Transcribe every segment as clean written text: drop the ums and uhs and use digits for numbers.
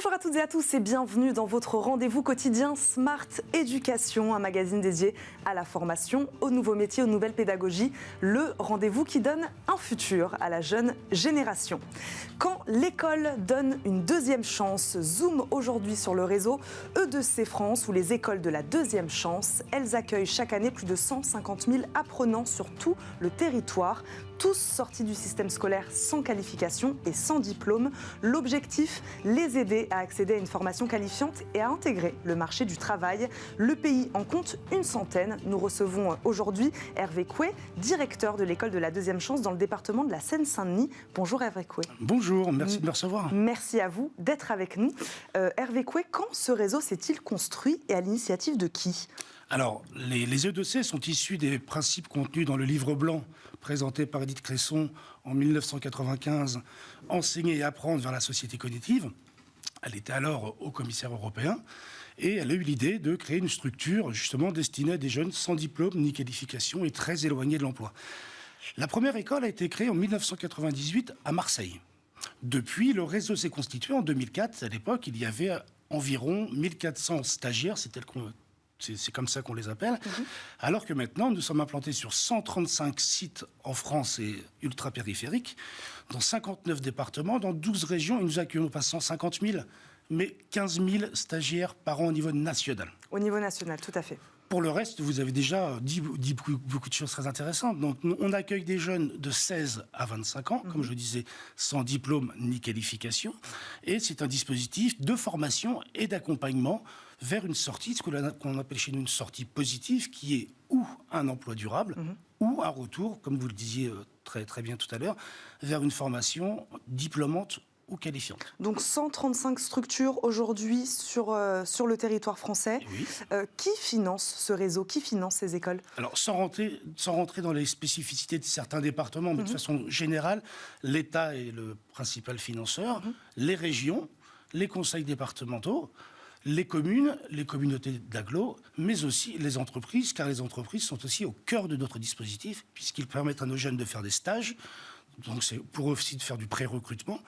Bonjour à toutes et à tous et bienvenue dans votre rendez-vous quotidien Smart Éducation, un magazine dédié à la formation, aux nouveaux métiers, aux nouvelles pédagogies, le rendez-vous qui donne un futur à la jeune génération. Quand l'école donne une deuxième chance, zoom aujourd'hui sur le réseau E2C France ou les écoles de la deuxième chance. Elles accueillent chaque année plus de 150 000 apprenants sur tout le territoire, tous sortis du système scolaire sans qualification et sans diplôme. L'objectif, les aider à accéder à une formation qualifiante et à intégrer le marché du travail. Le pays en compte une centaine. Nous recevons aujourd'hui Hervé Coué, directeur de l'école de la deuxième chance dans le département de la Seine-Saint-Denis. Bonjour Hervé Coué. Bonjour, merci de me recevoir. Merci à vous d'être avec nous. Hervé Coué, quand ce réseau s'est-il construit et à l'initiative de qui ? Alors, les E2C sont issus des principes contenus dans le livre blanc présenté par Edith Cresson en 1995, Enseigner et apprendre vers la société cognitive. Elle était alors haut commissaire européen et elle a eu l'idée de créer une structure justement destinée à des jeunes sans diplôme ni qualification et très éloignés de l'emploi. La première école a été créée en 1998 à Marseille. Depuis, le réseau s'est constitué en 2004. À l'époque, il y avait environ 1400 stagiaires, c'est comme ça qu'on les appelle, alors que maintenant, nous sommes implantés sur 135 sites en France et ultra-périphériques, dans 59 départements, dans 12 régions, et nous accueillons pas 150 000, mais 15 000 stagiaires par an au niveau national. Au niveau national, tout à fait. Pour le reste, vous avez déjà dit beaucoup de choses très intéressantes. Donc, on accueille des jeunes de 16 à 25 ans, comme je disais, sans diplôme ni qualification. Et c'est un dispositif de formation et d'accompagnement vers une sortie, ce qu'on appelle chez nous une sortie positive, qui est ou un emploi durable, ou un retour, comme vous le disiez très, très bien tout à l'heure, vers une formation diplômante ou qualifiante. Donc 135 structures aujourd'hui sur le territoire français. Oui. Qui finance ce réseau? Qui finance ces écoles? Alors, sans rentrer dans les spécificités de certains départements, mais de façon générale, l'État est le principal financeur, les régions, les conseils départementaux, les communes, les communautés d'agglo, mais aussi les entreprises, car les entreprises sont aussi au cœur de notre dispositif, puisqu'ils permettent à nos jeunes de faire des stages. Donc c'est pour eux aussi de faire du pré-recrutement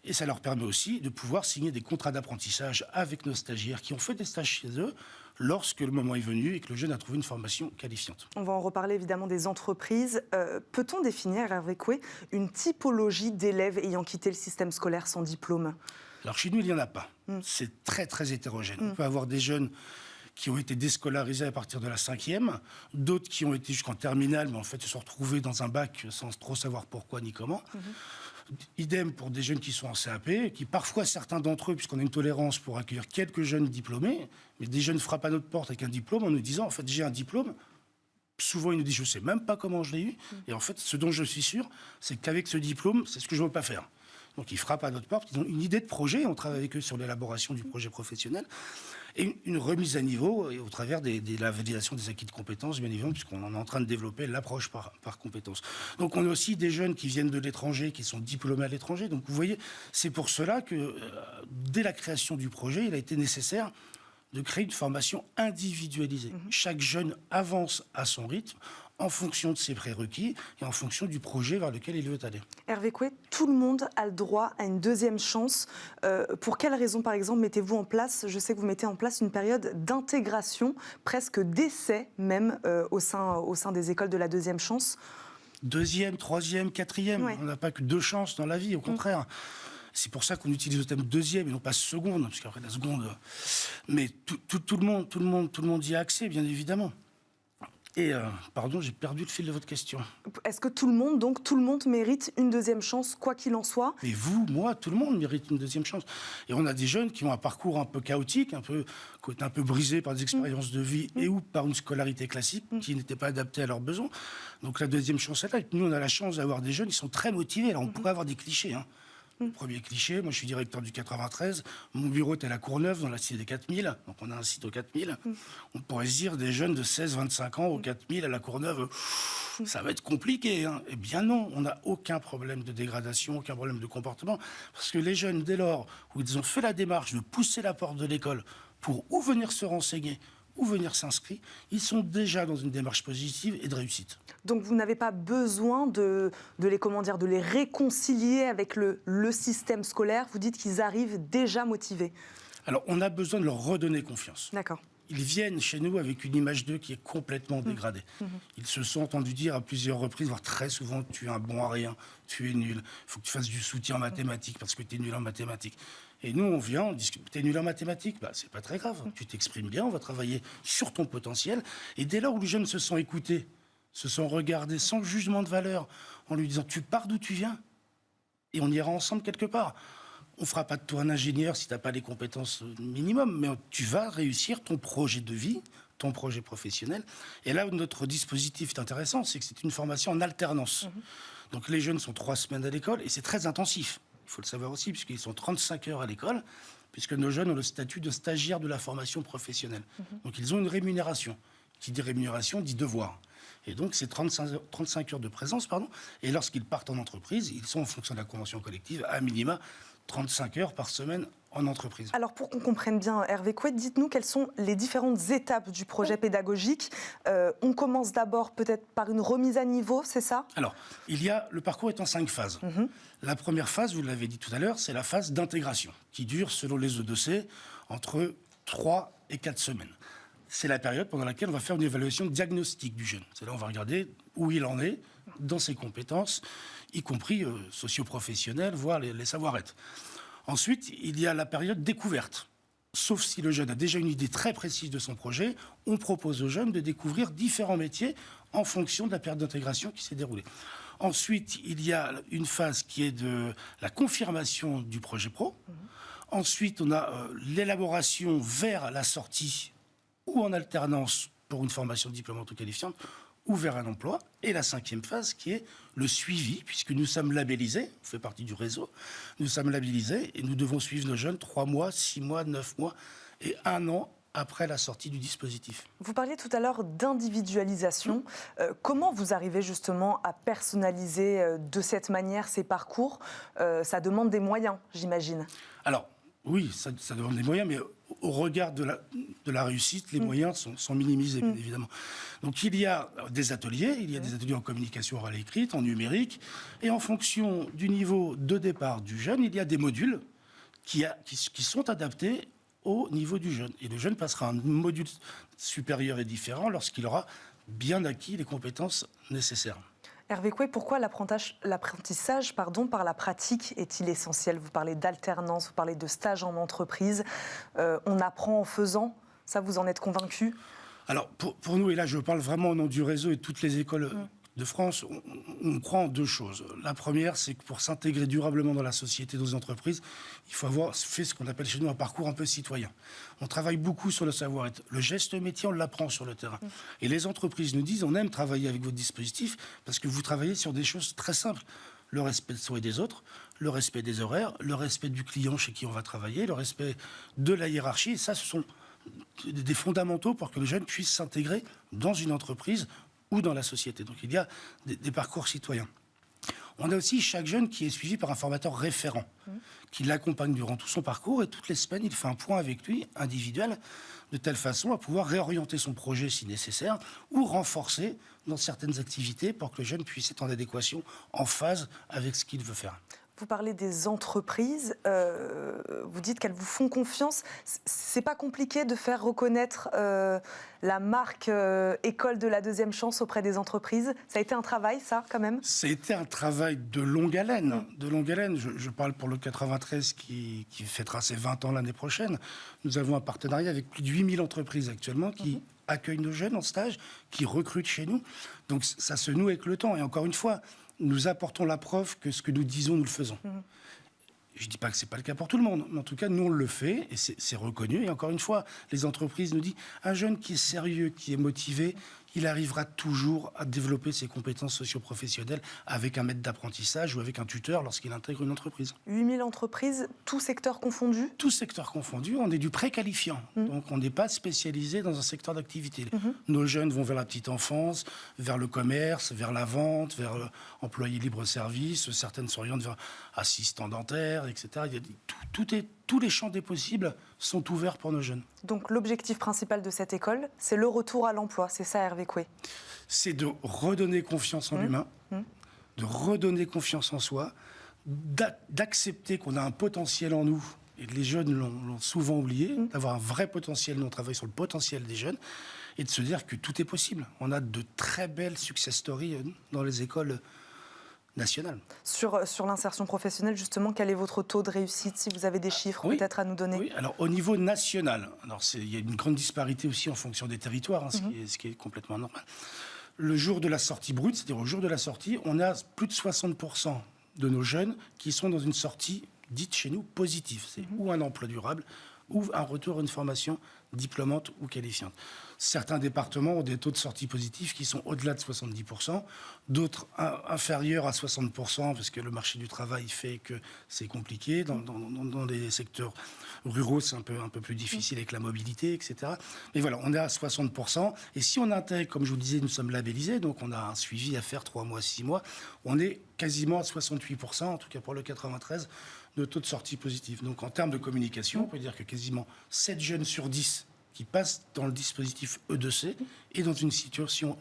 et ça leur permet aussi de pouvoir signer des contrats d'apprentissage avec nos stagiaires qui ont fait des stages chez eux lorsque le moment est venu et que le jeune a trouvé une formation qualifiante. On va en reparler évidemment des entreprises. Peut-on définir, Hervé Coué, une typologie d'élèves ayant quitté le système scolaire sans diplôme? Alors chez nous, il n'y en a pas. C'est très très hétérogène. On peut avoir des jeunes qui ont été déscolarisés à partir de la 5e, d'autres qui ont été jusqu'en terminale, mais en fait se sont retrouvés dans un bac sans trop savoir pourquoi ni comment. Idem pour des jeunes qui sont en CAP, qui parfois, certains d'entre eux, puisqu'on a une tolérance pour accueillir quelques jeunes diplômés, mais des jeunes frappent à notre porte avec un diplôme en nous disant, en fait, j'ai un diplôme. Souvent, ils nous disent, je ne sais même pas comment je l'ai eu. Et en fait, ce dont je suis sûr, c'est qu'avec ce diplôme, c'est ce que je ne veux pas faire. Donc, ils frappent à notre porte, ils ont une idée de projet, on travaille avec eux sur l'élaboration du projet professionnel, et une remise à niveau au travers de la validation des acquis de compétences, bien évidemment, puisqu'on est en train de développer l'approche par compétences. Donc, on a aussi des jeunes qui viennent de l'étranger, qui sont diplômés à l'étranger. Donc, vous voyez, c'est pour cela que, dès la création du projet, il a été nécessaire de créer une formation individualisée. Chaque jeune avance à son rythme, en fonction de ses prérequis et en fonction du projet vers lequel il veut aller. Hervé Coué, tout le monde a le droit à une deuxième chance. Pour quelles raisons, par exemple, mettez-vous en place, je sais que vous mettez en place une période d'intégration, presque d'essai même, au sein des écoles de la deuxième chance? Deuxième, troisième, quatrième. Ouais. On n'a pas que deux chances dans la vie, au contraire. C'est pour ça qu'on utilise le thème deuxième et non pas seconde, parce qu'après la seconde... Mais tout le monde y a accès, bien évidemment. Et, pardon, j'ai perdu le fil de votre question. Est-ce que tout le monde mérite une deuxième chance, quoi qu'il en soit? Et vous, moi, tout le monde mérite une deuxième chance. Et on a des jeunes qui ont un parcours un peu chaotique, qui ont été un peu brisés par des expériences de vie et ou par une scolarité classique qui n'était pas adaptée à leurs besoins. Donc la deuxième chance est là. Et nous, on a la chance d'avoir des jeunes qui sont très motivés. Alors on pourrait avoir des clichés, hein. Premier cliché, moi je suis directeur du 93, mon bureau est à la Courneuve, dans la cité des 4000, donc on a un site aux 4000. On pourrait se dire des jeunes de 16-25 ans aux 4000 à la Courneuve, ça va être compliqué. Hein. Eh bien non, on n'a aucun problème de dégradation, aucun problème de comportement, parce que les jeunes, dès lors où ils ont fait la démarche de pousser la porte de l'école pour ou venir se renseigner, ou venir s'inscrire, ils sont déjà dans une démarche positive et de réussite. Donc vous n'avez pas besoin de les réconcilier avec le système scolaire. Vous dites qu'ils arrivent déjà motivés. Alors, on a besoin de leur redonner confiance. D'accord. Ils viennent chez nous avec une image d'eux qui est complètement dégradée. Ils se sont entendus dire à plusieurs reprises, voire très souvent, tu es un bon à rien, tu es nul, il faut que tu fasses du soutien en mathématiques parce que tu es nul en mathématiques. Et nous, on vient, on dit, tu es nul en mathématiques, c'est pas très grave, tu t'exprimes bien, on va travailler sur ton potentiel. Et dès lors où les jeunes se sont écoutés, se sont regardés sans jugement de valeur, en lui disant, tu pars d'où tu viens, et on ira ensemble quelque part. On ne fera pas de toi un ingénieur si tu n'as pas les compétences minimum, mais tu vas réussir ton projet de vie, ton projet professionnel. Et là où notre dispositif est intéressant, c'est que c'est une formation en alternance. Donc les jeunes sont 3 semaines à l'école et c'est très intensif. Il faut le savoir aussi, puisqu'ils sont 35 heures à l'école, puisque nos jeunes ont le statut de stagiaire de la formation professionnelle. Donc ils ont une rémunération. Qui dit rémunération dit devoir. Et donc, c'est 35 heures de présence, Et lorsqu'ils partent en entreprise, ils sont en fonction de la convention collective, à minima 35 heures par semaine en entreprise. Alors, pour qu'on comprenne bien, Hervé Couët, dites-nous quelles sont les différentes étapes du projet pédagogique. On commence d'abord peut-être par une remise à niveau, c'est ça? Alors, le parcours est en 5 phases. La première phase, vous l'avez dit tout à l'heure, c'est la phase d'intégration, qui dure, selon les EDC, entre 3 et 4 semaines. C'est la période pendant laquelle on va faire une évaluation diagnostique du jeune. C'est là où on va regarder où il en est dans ses compétences, y compris socio-professionnelles, voire les savoir-être. Ensuite, il y a la période découverte. Sauf si le jeune a déjà une idée très précise de son projet, on propose au jeune de découvrir différents métiers en fonction de la période d'intégration qui s'est déroulée. Ensuite, il y a une phase qui est de la confirmation du projet pro. Ensuite, on a l'élaboration vers la sortie ou en alternance pour une formation diplômante ou qualifiante, ou vers un emploi. Et la 5e phase, qui est le suivi, puisque nous sommes labellisés, on fait partie du réseau, nous sommes labellisés et nous devons suivre nos jeunes 3 mois, 6 mois, 9 mois et 1 an après la sortie du dispositif. Vous parliez tout à l'heure d'individualisation. Comment vous arrivez justement à personnaliser de cette manière ces parcours? Ça demande des moyens, j'imagine. Alors, oui, ça demande des moyens, mais au regard de la réussite, les moyens sont minimisés, bien évidemment. Donc il y a des ateliers, en communication orale et écrite, en numérique, et en fonction du niveau de départ du jeune, il y a des modules qui sont adaptés au niveau du jeune. Et le jeune passera un module supérieur et différent lorsqu'il aura bien acquis les compétences nécessaires. Hervé Couët, pourquoi l'apprentissage par la pratique est-il essentiel? Vous parlez d'alternance, vous parlez de stage en entreprise. On apprend en faisant, ça vous en êtes convaincu? Alors pour nous, et là je parle vraiment au nom du réseau et de toutes les écoles de France, on croit en 2 choses. La première, c'est que pour s'intégrer durablement dans la société, dans les entreprises, il faut avoir fait ce qu'on appelle chez nous un parcours un peu citoyen. On travaille beaucoup sur le savoir-être. Le geste métier, on l'apprend sur le terrain. Et les entreprises nous disent, on aime travailler avec votre dispositif parce que vous travaillez sur des choses très simples. Le respect de soi et des autres, le respect des horaires, le respect du client chez qui on va travailler, le respect de la hiérarchie. Et ça, ce sont des fondamentaux pour que le jeune puisse s'intégrer dans une entreprise ou dans la société. Donc il y a des parcours citoyens. On a aussi chaque jeune qui est suivi par un formateur référent, qui l'accompagne durant tout son parcours, et toutes les semaines, il fait un point avec lui, individuel, de telle façon à pouvoir réorienter son projet si nécessaire, ou renforcer dans certaines activités pour que le jeune puisse être en adéquation, en phase avec ce qu'il veut faire. Vous parlez des entreprises, vous dites qu'elles vous font confiance. C'est pas compliqué de faire reconnaître la marque école de la deuxième chance auprès des entreprises? Ça a été un travail, ça, quand même? Ça a été un travail de longue haleine. De longue haleine. Je parle pour le 93 qui fêtera ses 20 ans l'année prochaine. Nous avons un partenariat avec plus de 8000 entreprises actuellement qui accueillent nos jeunes en stage, qui recrutent chez nous. Donc ça se noue avec le temps. Et encore une fois, nous apportons la preuve que ce que nous disons, nous le faisons. Je ne dis pas que ce n'est pas le cas pour tout le monde, mais en tout cas, nous, on le fait, et c'est reconnu. Et encore une fois, les entreprises nous disent, un jeune qui est sérieux, qui est motivé, il arrivera toujours à développer ses compétences socio-professionnelles avec un maître d'apprentissage ou avec un tuteur lorsqu'il intègre une entreprise. 8000 entreprises, tous secteurs confondus? Tous secteurs confondus, on est du préqualifiant. Donc on n'est pas spécialisé dans un secteur d'activité. Nos jeunes vont vers la petite enfance, vers le commerce, vers la vente, vers employé libre-service, certaines s'orientent vers assistant dentaire, etc. Tout tous les champs des possibles sont ouverts pour nos jeunes. Donc l'objectif principal de cette école, c'est le retour à l'emploi, c'est ça Hervé Coué? C'est de redonner confiance en l'humain, de redonner confiance en soi, d'accepter qu'on a un potentiel en nous, et les jeunes l'ont souvent oublié, d'avoir un vrai potentiel. Nous, on travaille sur le potentiel des jeunes, et de se dire que tout est possible. On a de très belles success stories dans les écoles nationales. Sur l'insertion professionnelle, justement, quel est votre taux de réussite, si vous avez des chiffres peut-être à nous donner? Oui, alors au niveau national, il y a une grande disparité aussi en fonction des territoires, ce qui est complètement normal. Le jour de la sortie brute, c'est-à-dire au jour de la sortie, on a plus de 60% de nos jeunes qui sont dans une sortie dite chez nous positive. C'est ou un emploi durable, ou un retour à une formation diplômante ou qualifiante. Certains départements ont des taux de sortie positifs qui sont au-delà de 70%, d'autres inférieurs à 60%, parce que le marché du travail fait que c'est compliqué. Dans les secteurs ruraux, c'est un peu plus difficile avec la mobilité, etc. Mais voilà, on est à 60%. Et si on intègre, comme je vous le disais, nous sommes labellisés, donc on a un suivi à faire 3 mois, 6 mois, on est quasiment à 68%, en tout cas pour le 93%, de taux de sortie positif. Donc en termes de communication, on peut dire que quasiment 7 jeunes sur 10 qui passent dans le dispositif E2C et dans une situation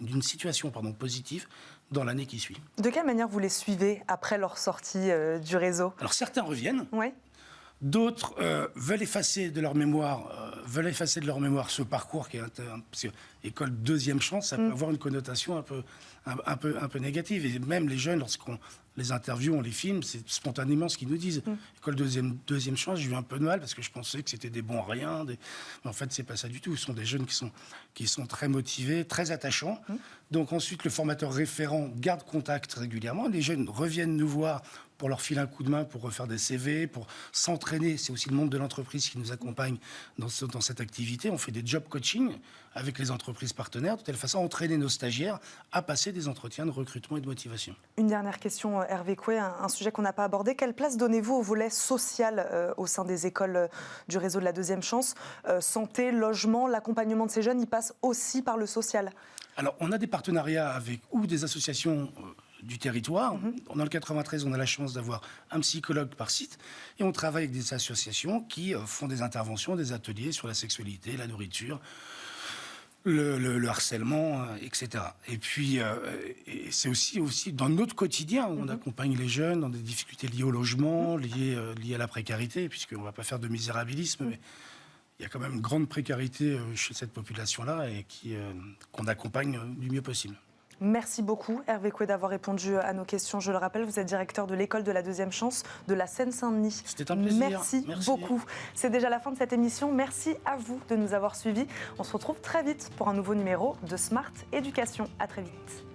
positive dans l'année qui suit. De quelle manière vous les suivez après leur sortie du réseau? Alors certains reviennent. Oui. D'autres veulent effacer de leur mémoire ce parcours qui est parce que école deuxième chance, ça peut avoir une connotation un peu négative. Et même les jeunes, lorsqu'on les interviewe, on les filme, c'est spontanément ce qu'ils nous disent. École deuxième chance, j'ai eu un peu de mal parce que je pensais que c'était des bons à rien. Mais en fait, c'est pas ça du tout. Ce sont des jeunes qui sont très motivés, très attachants. Donc ensuite, le formateur référent garde contact régulièrement. Les jeunes reviennent nous voir pour leur filer un coup de main, pour refaire des CV, pour s'entraîner. C'est aussi le monde de l'entreprise qui nous accompagne dans cette activité. On fait des job coaching avec les entreprises partenaires, de telle façon à entraîner nos stagiaires à passer des entretiens de recrutement et de motivation. Une dernière question, Hervé Coué, un sujet qu'on n'a pas abordé. Quelle place donnez-vous au volet social au sein des écoles du réseau de la deuxième chance? Santé, logement, l'accompagnement de ces jeunes, il passe aussi par le social? Alors, on a des partenariats avec ou des associations du territoire. Dans le 93, on a la chance d'avoir un psychologue par site et on travaille avec des associations qui font des interventions, des ateliers sur la sexualité, la nourriture, le harcèlement, etc. Et puis, c'est aussi dans notre quotidien où on accompagne les jeunes dans des difficultés liées au logement, liées à la précarité, puisqu'on ne va pas faire de misérabilisme, mais il y a quand même une grande précarité chez cette population-là et qu'on accompagne du mieux possible. Merci beaucoup Hervé Coué d'avoir répondu à nos questions. Je le rappelle, vous êtes directeur de l'école de la deuxième chance de la Seine-Saint-Denis. C'était un plaisir. Merci beaucoup. C'est déjà la fin de cette émission. Merci à vous de nous avoir suivis. On se retrouve très vite pour un nouveau numéro de Smart Éducation. À très vite.